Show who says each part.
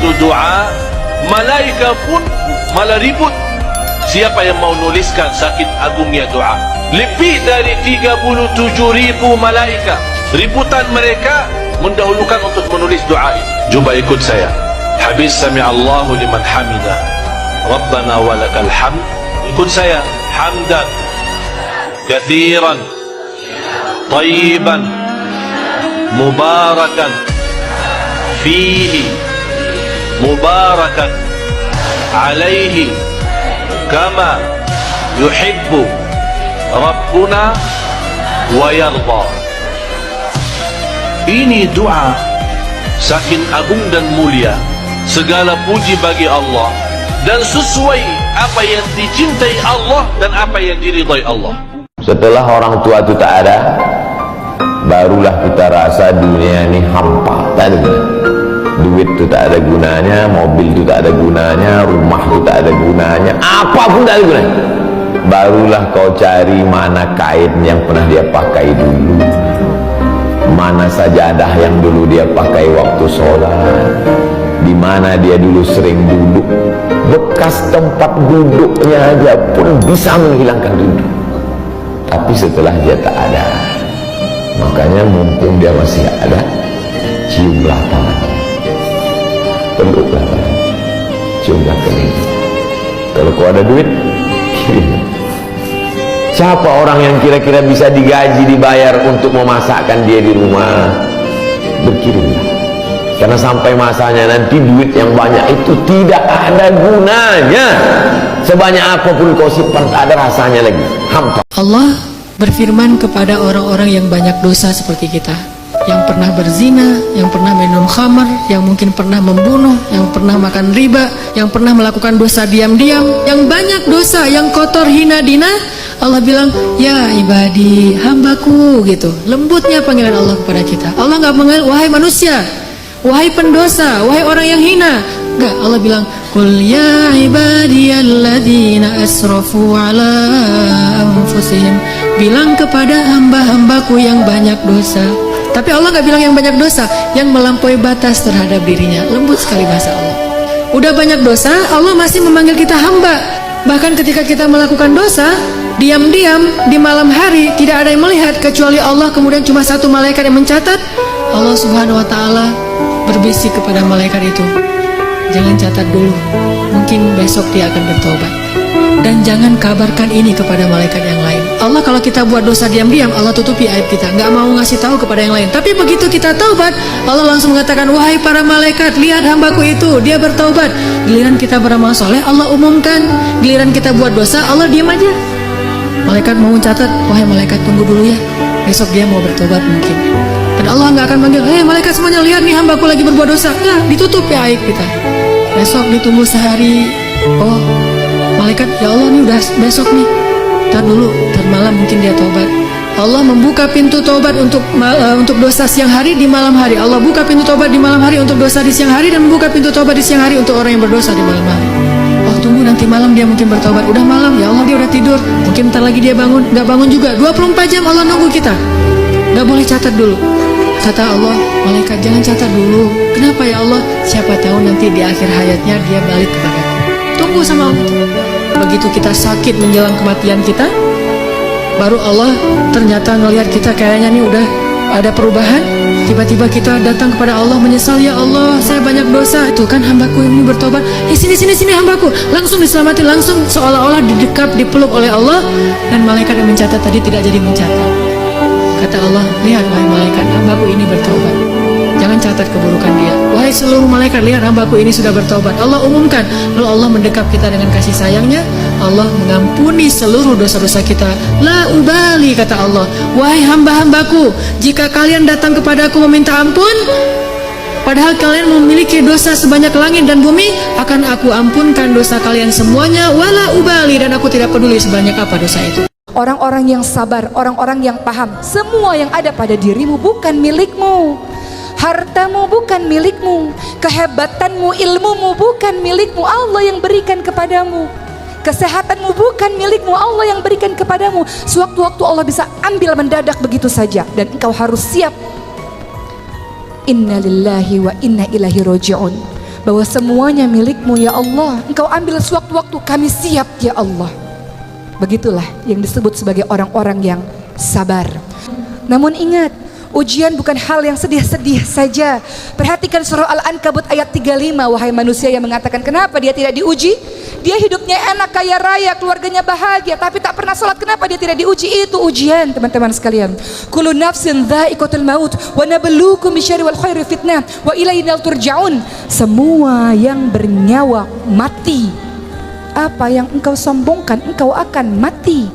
Speaker 1: satu doa, malaika pun malah ribut. Siapa yang mau nuliskan sakit agungnya doa? Lebih dari 37.000 malaika. Ributan mereka mendahulukan untuk menulis doa ini. Cuba ikut saya. Habis sami'allahu liman hamidah, Rabbana walakal hamd. Ikut saya. Hamdan kathiran tayyiban mubarakan fihi mubarakan alaihi kama yuhibbu Rabbuna wa yarda. Ini doa saking agung dan mulia. Segala puji bagi Allah dan sesuai apa yang dicintai Allah dan apa yang diridhai Allah.
Speaker 2: Setelah orang tua itu tak ada, barulah kita rasa dunia ini hampa, tak ada guna. Duit itu tak ada gunanya, mobil itu tak ada gunanya, rumah itu tak ada gunanya, apapun tak ada gunanya. Barulah kau cari mana kain yang pernah dia pakai dulu, mana sajadah yang dulu dia pakai waktu sholat, di mana dia dulu sering duduk. Bekas tempat duduknya aja pun bisa menghilangkan rindu. Tapi setelah dia tak ada, makanya mumpung dia masih ada, ciumlah tangannya, peluklah tangannya, ciumlah kelingking. Kalau kau ada duit, kirim. Siapa orang yang kira-kira bisa digaji, dibayar untuk memasakkan dia di rumah? Berkirimlah. Karena sampai masanya nanti duit yang banyak itu tidak ada gunanya. Sebanyak apapun kau simpan, tak ada rasanya lagi, hampa.
Speaker 3: Allah berfirman kepada orang-orang yang banyak dosa seperti kita, yang pernah berzina, yang pernah minum khamar, yang mungkin pernah membunuh, yang pernah makan riba, yang pernah melakukan dosa diam-diam, yang banyak dosa, yang kotor, hina, dina. Allah bilang, ya ibadi, hambaku, gitu. Lembutnya panggilan Allah kepada kita. Allah nggak panggil, wahai manusia, wahai pendosa, wahai orang yang hina. Enggak, Allah bilang, qul ya ibadiyalladzina asrafu ala anfusihim. Bilang kepada hamba-hambaku yang banyak dosa. Tapi Allah nggak bilang yang banyak dosa, yang melampaui batas terhadap dirinya. Lembut sekali bahasa Allah. Udah banyak dosa, Allah masih memanggil kita hamba. Bahkan ketika kita melakukan dosa, diam-diam di malam hari, tidak ada yang melihat kecuali Allah, kemudian cuma satu malaikat yang mencatat. Allah Subhanahu wa Ta'ala berbisik kepada malaikat itu, jangan catat dulu, mungkin besok dia akan bertobat. Dan jangan kabarkan ini kepada malaikat yang lain. Allah kalau kita buat dosa diam-diam, Allah tutupi aib kita, nggak mau ngasih tahu kepada yang lain. Tapi begitu kita taubat, Allah langsung mengatakan, wahai para malaikat, lihat hambaku itu, dia bertaubat. Giliran kita beramal soleh, Allah umumkan. Giliran kita buat dosa, Allah diam aja. Malaikat mau mencatat, wahai malaikat tunggu dulu ya, besok dia mau bertobat mungkin. Dan Allah nggak akan manggil, hei malaikat semuanya lihat nih hambaku lagi berbuat dosa. Nggak, ditutup ya aib kita. Besok ditunggu sehari, oh malaikat, ya Allah nih udah besok nih, ntar dulu, ntar malam mungkin dia tobat. Allah membuka pintu tobat untuk dosa siang hari di malam hari. Allah buka pintu tobat di malam hari untuk dosa di siang hari, dan membuka pintu tobat di siang hari untuk orang yang berdosa di malam hari. Oh tunggu nanti malam dia mungkin bertobat. Udah malam, ya Allah dia udah tidur, mungkin ntar lagi dia bangun. Nggak bangun juga, 24 jam Allah nunggu kita. Nggak boleh catat dulu. Kata Allah, malaikat jangan catat dulu. Kenapa ya Allah? Siapa tahu nanti di akhir hayatnya dia balik kepada aku. Tunggu sama Allah. Begitu kita sakit menjelang kematian kita, baru Allah ternyata ngelihat kita kayaknya nih udah ada perubahan. Tiba-tiba kita datang kepada Allah menyesal, ya Allah saya banyak dosa. Itu kan hambaku ini bertobat. Sini hambaku. Langsung diselamatin, langsung seolah-olah didekap, dipeluk oleh Allah. Dan malaikat yang mencatat tadi tidak jadi mencatat. Kata Allah, lihat wahai malaikat, hambaku ini bertobat. Jangan catat keburukan dia. Wahai seluruh malaikat, lihat hambaku ini sudah bertobat. Allah umumkan. Lalu Allah mendekap kita dengan kasih sayangnya. Allah mengampuni seluruh dosa-dosa kita. La ubali, kata Allah, wahai hamba-hambaku, jika kalian datang kepadaku meminta ampun, padahal kalian memiliki dosa sebanyak langit dan bumi, akan aku ampunkan dosa kalian semuanya. Wala ubali, dan aku tidak peduli sebanyak apa dosa itu.
Speaker 4: Orang-orang yang sabar, orang-orang yang paham, semua yang ada pada dirimu bukan milikmu. Hartamu bukan milikmu, kehebatanmu, ilmumu bukan milikmu, Allah yang berikan kepadamu. Kesehatanmu bukan milikmu, Allah yang berikan kepadamu. Sewaktu-waktu Allah bisa ambil mendadak begitu saja, dan engkau harus siap. Inna lillahi wa inna ilaihi roji'un. bahwa semuanya milikmu ya Allah. Engkau ambil sewaktu-waktu, kami siap ya Allah. Begitulah yang disebut sebagai orang-orang yang sabar. Namun ingat, ujian bukan hal yang sedih-sedih saja. Perhatikan surah Al-Ankabut ayat 35. Wahai manusia yang mengatakan kenapa dia tidak diuji? Dia hidupnya enak, kaya raya, keluarganya bahagia, tapi tak pernah sholat. Kenapa dia tidak diuji? Itu ujian, teman-teman sekalian. Kullu nafsin dha'iqatul maut wa nabluukum bisyarri wal khairi fitnah wa ilaina turja'un. Semua yang bernyawa mati. Apa yang engkau sombongkan, engkau akan mati.